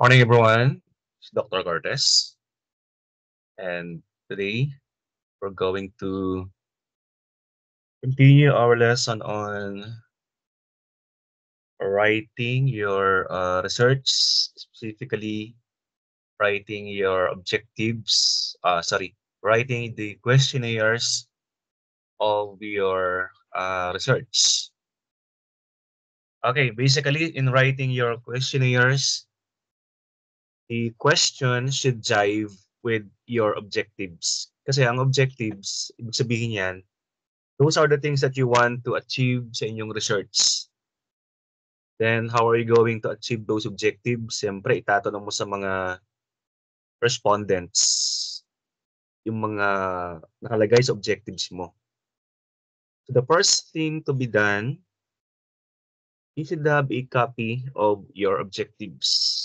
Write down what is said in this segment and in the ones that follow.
Morning, everyone. It's Dr. Cortez, and today we're going to continue our lesson on writing your research, specifically writing your objectives. Writing the questionnaires of your research. Okay, basically, in writing your questionnaires, the question should jive with your objectives. Kasi ang objectives, ibig sabihin yan, those are the things that you want to achieve sa inyong research. Then, how are you going to achieve those objectives? Siyempre, itatanong mo sa mga respondents yung mga nakalagay sa objectives mo. So, the first thing to be done, you should have a copy of your objectives.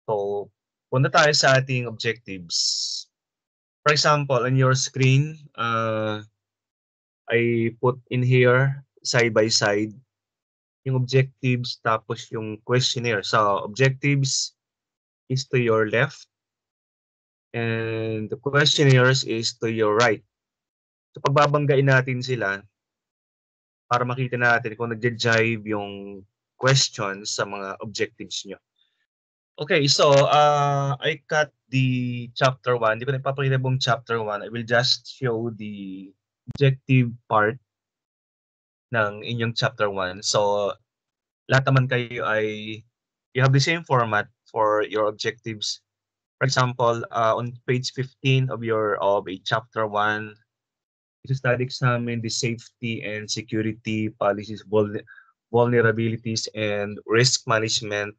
So, punta tayo sa ating objectives. For example, on your screen, I put in here side by side yung objectives tapos yung questionnaire. So, objectives is to your left and the questionnaires is to your right. So, pagbabanggain natin sila para makita natin kung nagja-jive yung questions sa mga objectives nyo. Okay, so I cut the chapter 1. Hindi ko na ipapakita buong chapter 1. I will just show the objective part ng inyong chapter 1. So, lahat naman kayo ay you have the same format for your objectives. For example, on page 15 of a chapter 1, to study examine the safety and security policies, vulnerabilities, and risk management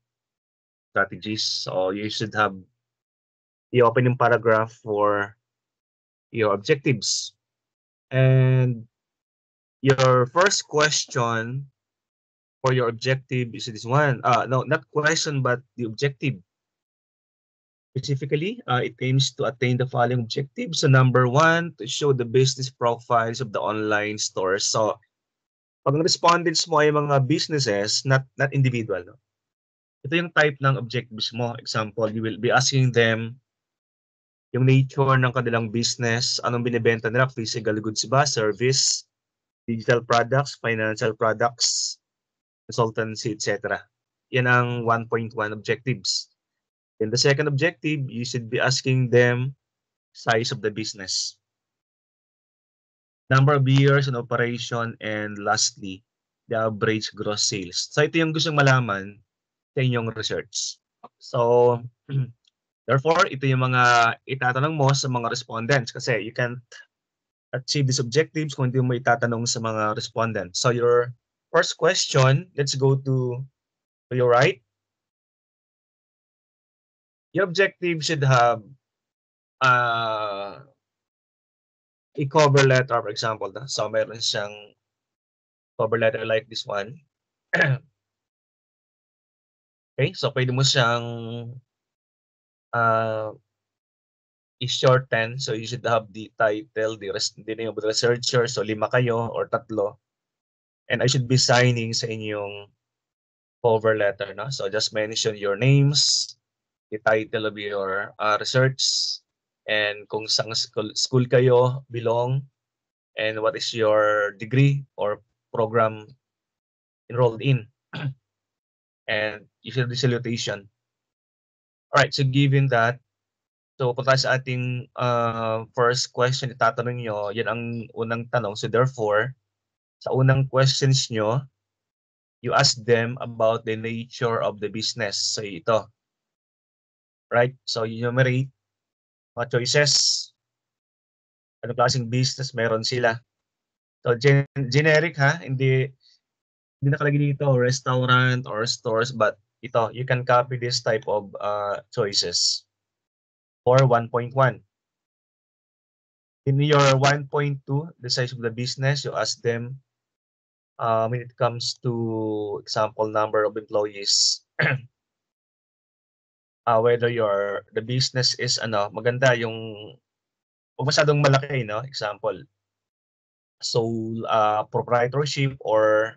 strategies. So you should have the opening paragraph for your objectives. And your first question for your objective is this one. No, not question, but the objective. Specifically, it aims to attain the following objectives. So number one, to show the business profiles of the online stores. So pag ang respondents mo ay mga businesses, not individual. No? Ito yung type ng objectives mo. Example, you will be asking them yung nature ng kanilang business, anong binibenta nila, physical goods ba, service, digital products, financial products, consultancy, etc. Yan ang 1.1 objectives. In the second objective, you should be asking them size of the business, number of years in operation, and lastly, the average gross sales. So ito yung gusto malaman sa inyong research. So, therefore, ito yung mga itatanong mo sa mga respondents kasi you can't achieve these objectives kung hindi mo itatanong sa mga respondents. So your first question, let's go to your right. Your objective should have uh, a cover letter, for example. So meron siyang cover letter like this one. Okay, so pwede mo siyang uh, i-shorten. So you should have the title, the name of the researcher. So 5 kayo or 3. And I should be signing sa inyong cover letter. No? So just mention your names, the title of your research, and kung saan school kayo belong, and what is your degree or program enrolled in. And you should the salutation. Alright, so given that, so punta sa ating first question, itatanong nyo, yan ang unang tanong. So therefore, sa unang questions nyo, you ask them about the nature of the business. So ito, right? So you enumerate mga choices. Ano klaseng business meron sila. So generic ha, hindi nakalagay dito restaurant or stores, but ito, you can copy this type of choices for 1.1. In your 1.2, the size of the business, you ask them when it comes to example number of employees, whether the business is maganda yung huwag masyadong malaki, no? Example, sole proprietorship or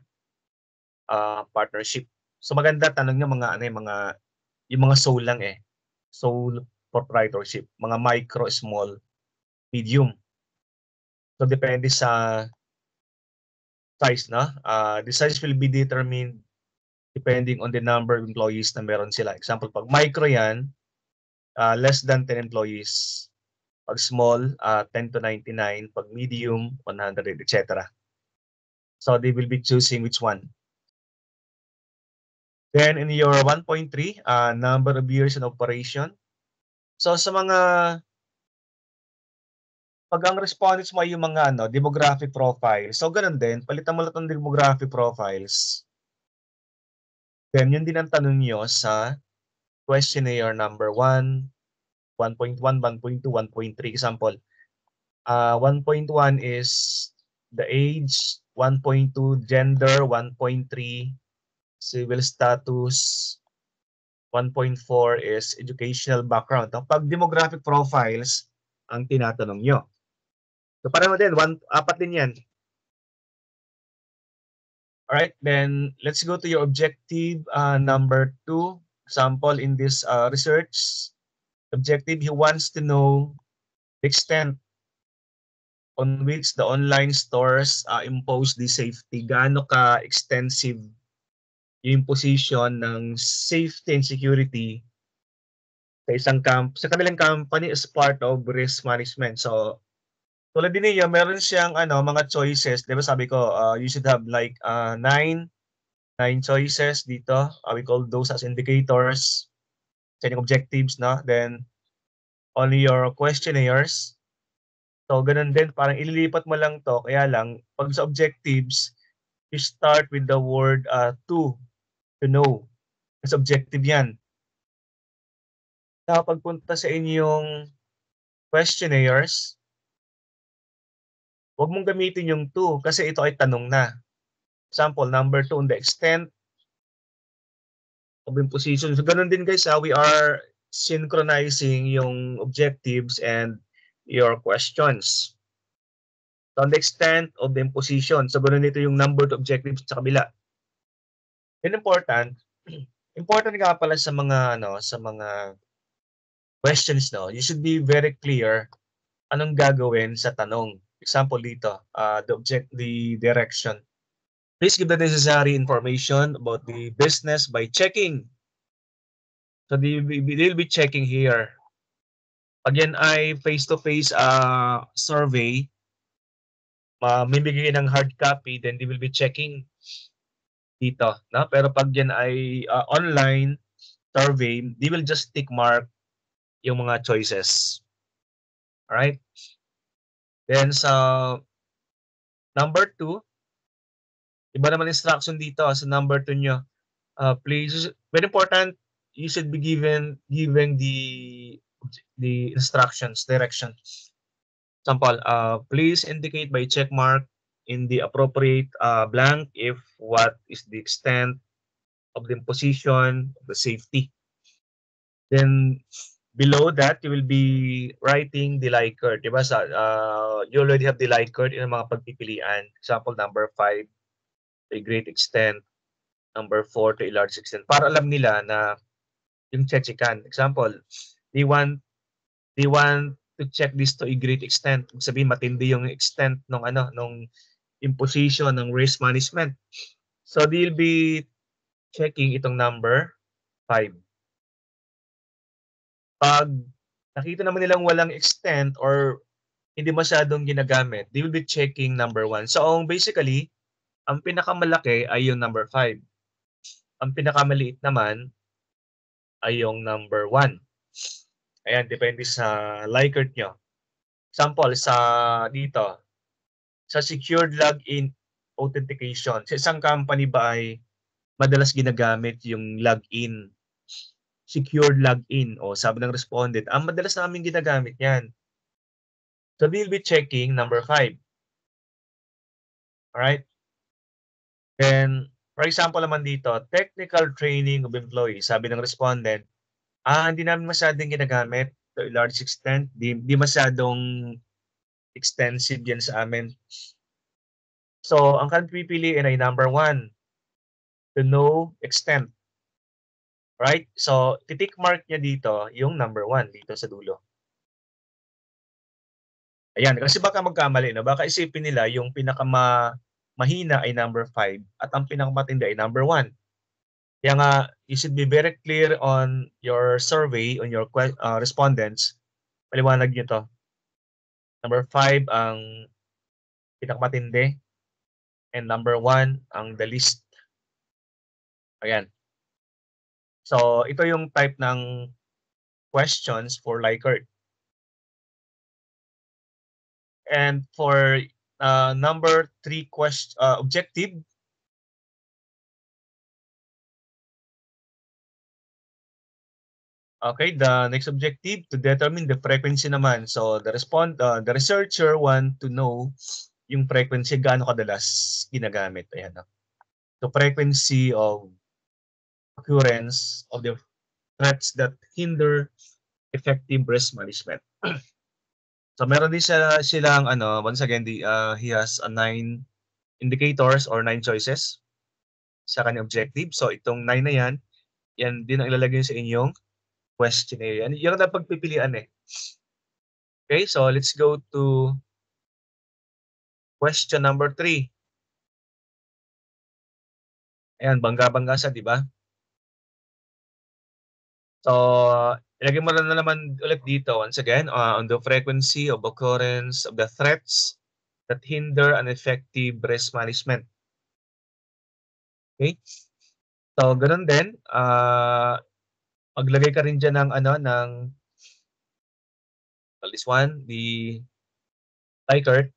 partnership. So maganda tanong niya mga yung mga sole lang eh. Sole proprietorship, mga micro, small, medium. So depende sa size, no? The size will be determined depending on the number of employees na meron sila. Example, pag micro yan, less than 10 employees. Pag small, 10 to 99. Pag medium, 100, etc. So they will be choosing which one. Then in your 1.3, number of years in operation. So sa mga, pag ang respondents mo ay yung mga demographic profile. So ganun din, palitan mo lang ng demographic profiles. Then yun din ang tanong nyo sa questionnaire number 1, 1.1, 1.2, 1.3. Example, 1.1 is the age, 1.2 gender, 1.3 civil status, 1.4 is educational background. Pag demographic profiles ang tinatanong nyo. So pareho din, apat din yan. Alright, then let's go to your objective number 2. Example in this research objective, he wants to know the extent on which the online stores impose the safety. Gaano ka-extensive yung imposition ng safety and security sa kanilang company as part of risk management. So, tulad din niya, meron siyang mga choices. Di ba sabi ko, you should have like 9 choices dito. We call those as indicators, setting objectives, no? Then, on your questionnaires, so ganun din, parang ililipat mo lang to. Kaya lang, pag sa objectives, you start with the word to know. As objective yan. Kapag punta sa inyong questionnaires, huwag mong gamitin yung to kasi ito ay tanong na. Example, number 2, on the extent of imposition. So ganun din guys, we are synchronizing yung objectives and your questions. So on the extent of the imposition. So ganun dito yung number of objectives sa kabila. And important nga pala sa mga sa mga questions, no, you should be very clear anong gagawin sa tanong. Example dito, the direction. Please give the necessary information about the business by checking. So they'll be checking here. Again, ay face-to-face survey. May bigay ng hard copy, then they will be checking dito. No? Pero pag yan ay online survey, they will just tick mark yung mga choices. Alright? Then sa number 2, iba naman instruction dito sa number 2 nyo. Please, very important, you should be given the instructions, directions. Example, please indicate by check mark in the appropriate blank if what is the extent of the imposition of the safety. Then below that, you will be writing the Likert. Diba? You already have the Likert in mga pagpipilian. Example, number 5, to a great extent. Number 4, to a large extent. Para alam nila na yung chechikan. Example, they want to check this to a great extent. Ibig sabihin, matindi yung extent nung imposition ng risk management. So they'll be checking itong number 5. Pag nakita naman nilang walang extent or hindi masyadong ginagamit, they will be checking number 1. So basically, ang pinakamalaki ay yung number 5. Ang pinakamaliit naman ay yung number 1. Ayan, depende sa Likert nyo. Example, dito, sa secured login authentication. Sa isang company ba ay madalas ginagamit yung login, secured login, o sabi ng respondent, ang madalas namin ginagamit yan. So we'll be checking number 5. Alright? Then, for example naman dito, technical training of employees. Sabi ng respondent, hindi namin masyadong ginagamit to a large extent. Di masyadong extensive yan sa amin. So, ang kanilang pipiliin ay number 1, to know extent. Right? So, titik mark niya dito yung number 1 dito sa dulo. Ayan, kasi baka magkamali, no? Baka isipin nila yung mahina ay number 5 at ang pinakamatindi ay number 1. Kaya nga, you should be very clear on your survey, on your respondents. Paliwanag nyo to. Number 5 ang pinakamatindi and number 1 ang the least. Ayan. So, ito yung type ng questions for Likert. And for number 3 objective, okay, the next objective to determine the frequency naman. So the researcher want to know yung frequency gaano kadalas ginagamit. Ayan. No? So frequency of occurrence of the threats that hinder effective risk management. So meron din silang once again he has a 9 indicators or 9 choices sa kanyang objective. So itong 9 na yan din ang ilalagay sa inyong questionnaire. Yan ang pagpipilian eh. Okay, so let's go to question number 3. Ayan, bangga-bangga sa, di ba? So, ilagay mo na naman ulit dito, once again, on the frequency of occurrence of the threats that hinder an effective risk management. Okay? So, ganun din, maglagay ka rin dyan ng this one, the Likert,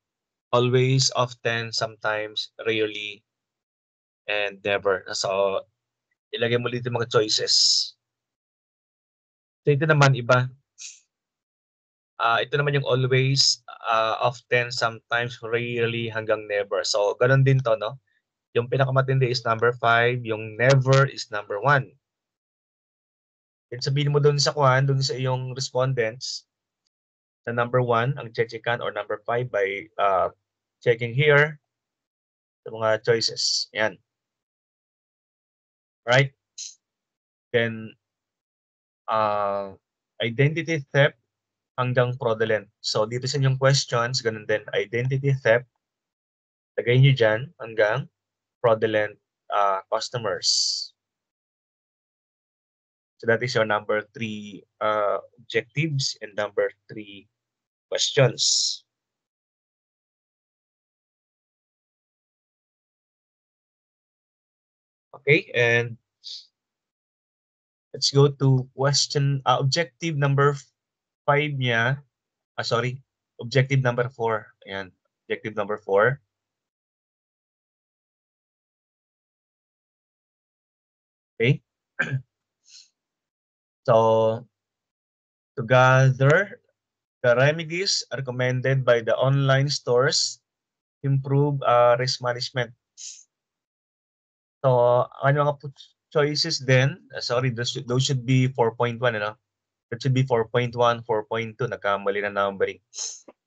always, often, sometimes, rarely, and never. So, ilagay mo dito mga choices. So, ito naman iba. Ito naman yung always, often, sometimes, rarely, hanggang never. So, ganun din to, no? Yung pinakamatindi is number 5, yung never is number 1. Then sabihin mo doon sa doon sa iyong respondents, na number 1 ang checkan or number 5 by checking here sa mga choices. Yan. Right? Then, identity theft hanggang fraudulent. So, dito sa inyong questions, ganun din, identity theft, lagay nyo dyan hanggang fraudulent customers. So, that is your number 3 objectives and number 3 questions. Okay, and let's go to question, objective number 5 niya. Objective number 4. Ayan, objective number 4. Okay. So, to gather the remedies recommended by the online stores, improve risk management. So, ano mga choices then? Those should be 4.1, ano? That should be 4.1, 4.2. Nagkamali na numbering.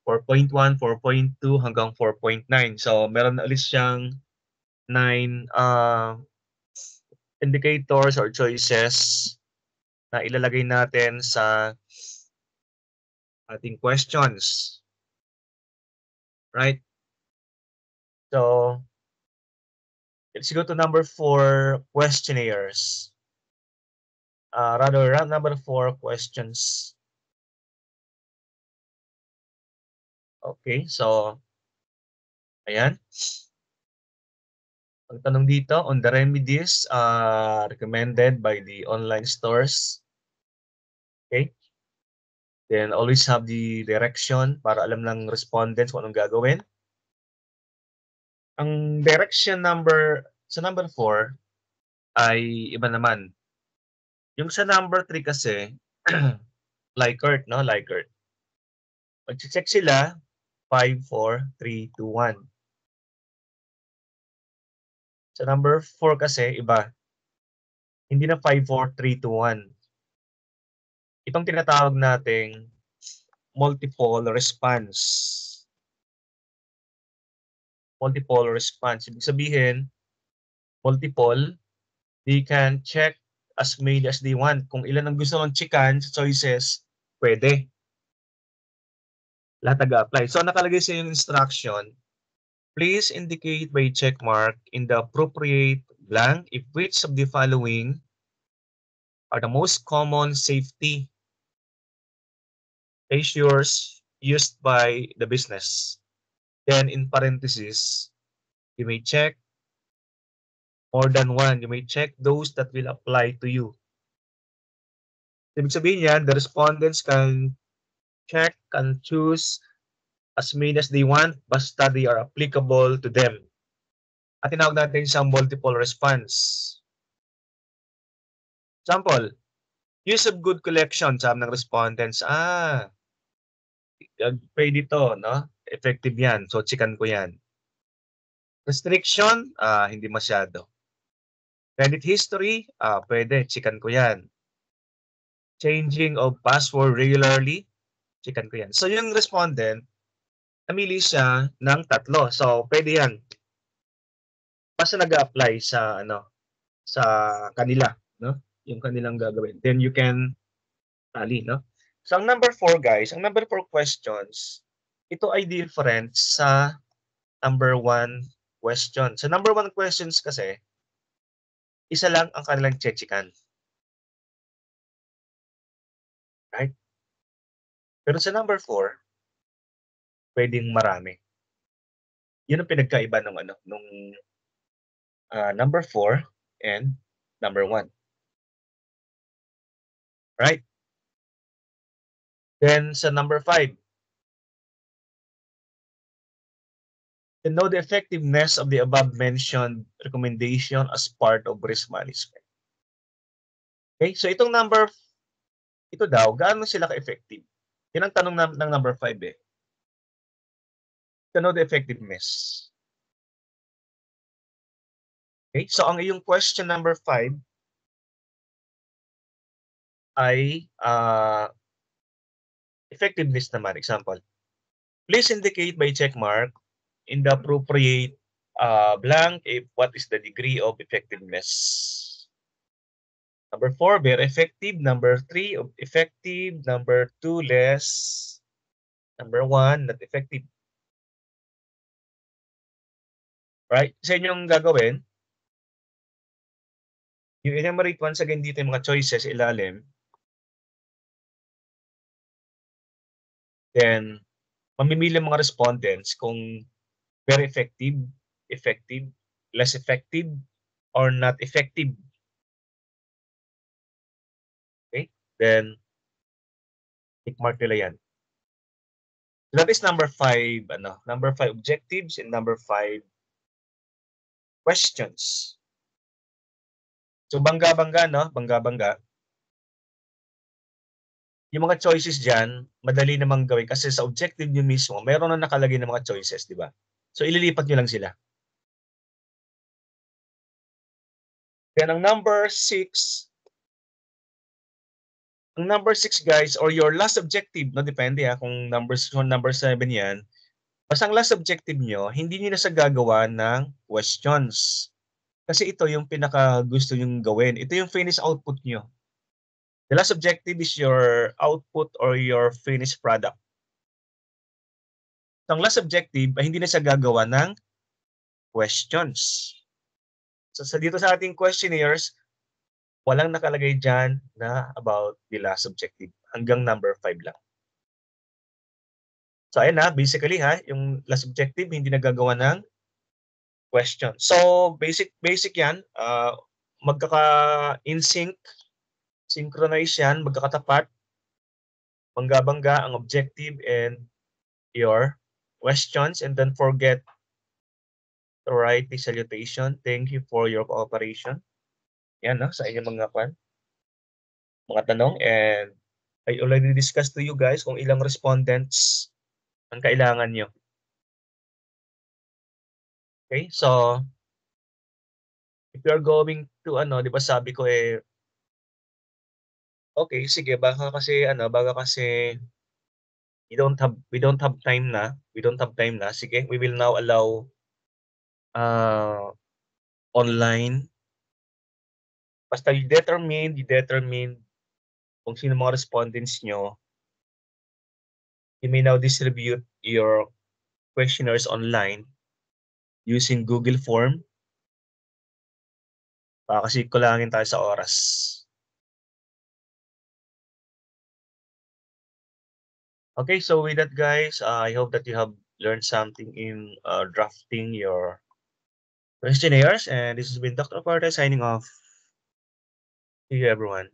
4.1, 4.2 hanggang 4.9. So, meron na ulit siyang 9 indicators or choices na ilalagay natin sa ating questions. Right? So, let's go to number 4, questionnaires. Number 4, questions. Okay, so, ayan. Ang tanong dito, on the remedies recommended by the online stores. Okay? Then, always have the direction para alam ng respondents kung anong gagawin. Ang direction sa number 4 ay iba naman. Yung sa number 3 kasi, Likert, no? Likert. Mag-check sila, 5, 4, 3, 2, 1. Sa number 4 kasi, iba. Hindi na 5, 4, 3, 2, 1. Itong tinatawag nating multiple response. Multiple response. Ibig sabihin, multiple, they can check as many as they want. Kung ilan ang gusto ng chikan sa choices, pwede. Lahat nag-apply. So, nakalagay sa yung instruction, please indicate by check mark in the appropriate blank if which of the following are the most common safety measures used by the business. Then, in parentheses, you may check more than one. You may check those that will apply to you. Ibig sabihin yan, the respondents can check, can choose as many as they want basta they are applicable to them. At tinawag natin sa multiple response. Example, use of good collection, sabi ng respondents, pwede to, no? Effective yan, so chikan ko yan. Restriction, hindi masyado. Credit history, pwede, chikan ko yan. Changing of password regularly, chikan ko yan. So yung respondent, namili siya ng 3. So pwede yan. Basta nag-apply sa sa kanila, no? Yung kanilang gagawin. Then you can tally, no? So ang number 4, guys, ang number 4 questions, ito ay different sa number 1 question. Sa number 1 questions kasi, isa lang ang kanilang chechikan. Right? Pero sa number 4, pwedeng marami. Yun ang pinagkaiba ng number 4 and number 1. Right? Then sa number 5, to know the effectiveness of the above-mentioned recommendation as part of risk management. Okay, so ito daw, gaano sila ka-effective? Yan ang tanong ng number 5 eh. To know the effectiveness. Okay, so ang iyong question number 5 ay effectiveness naman. Example, please indicate by check mark in the appropriate blank if what is the degree of effectiveness. Number 4, very effective. Number 3, effective. Number 2, less. Number 1, not effective. Right? Sa inyong gagawin, you enumerate once again dito yung mga choices ilalim. Then, mamimili mga respondents kung very effective, effective, less effective, or not effective. Okay? Then, tick mark nila yan. So that is number 5, number 5 objectives and number 5 questions. So, bangga-bangga, no? Bangga-bangga. Yung mga choices dyan, madali namang gawin kasi sa objective nyo mismo, meron na nakalagay ng mga choices, di ba? So, ililipat nyo lang sila. Then, ang number 6, guys, or your last objective, no? Depende kung number 7 yan. Basta ang last objective nyo, hindi nyo na sa gagawa ng questions. Kasi ito yung pinaka gusto nyong gawin. Ito yung finished output nyo. The last objective is your output or your finished product. So, ang last objective ay hindi na siya gagawa ng questions. So, dito sa ating questionnaires, walang nakalagay dyan na about the last objective. Hanggang number 5 lang. So, ayan basically yung last objective, hindi nagagawa ng question. So, basic yan. Magkaka-in-sync, synchronize yan, magkakatapat, bangga-bangga ang objective and your questions. And don't forget to write the salutation. Thank you for your cooperation. Yan, sa inyong mga tanong. And I already discussed to you guys kung ilang respondents ang kailangan nyo. Okay, so if you are going to di ba sabi ko okay, sige, baka kasi we don't have time na. Sige, we will now allow online Basta you determine kung sino mga respondents nyo. You may now distribute your questionnaires online using Google Form. Kasi kulangin tayo sa oras. Okay, so with that, guys, I hope that you have learned something in drafting your questionnaires. And this has been Dr. Parta signing off. See you, everyone.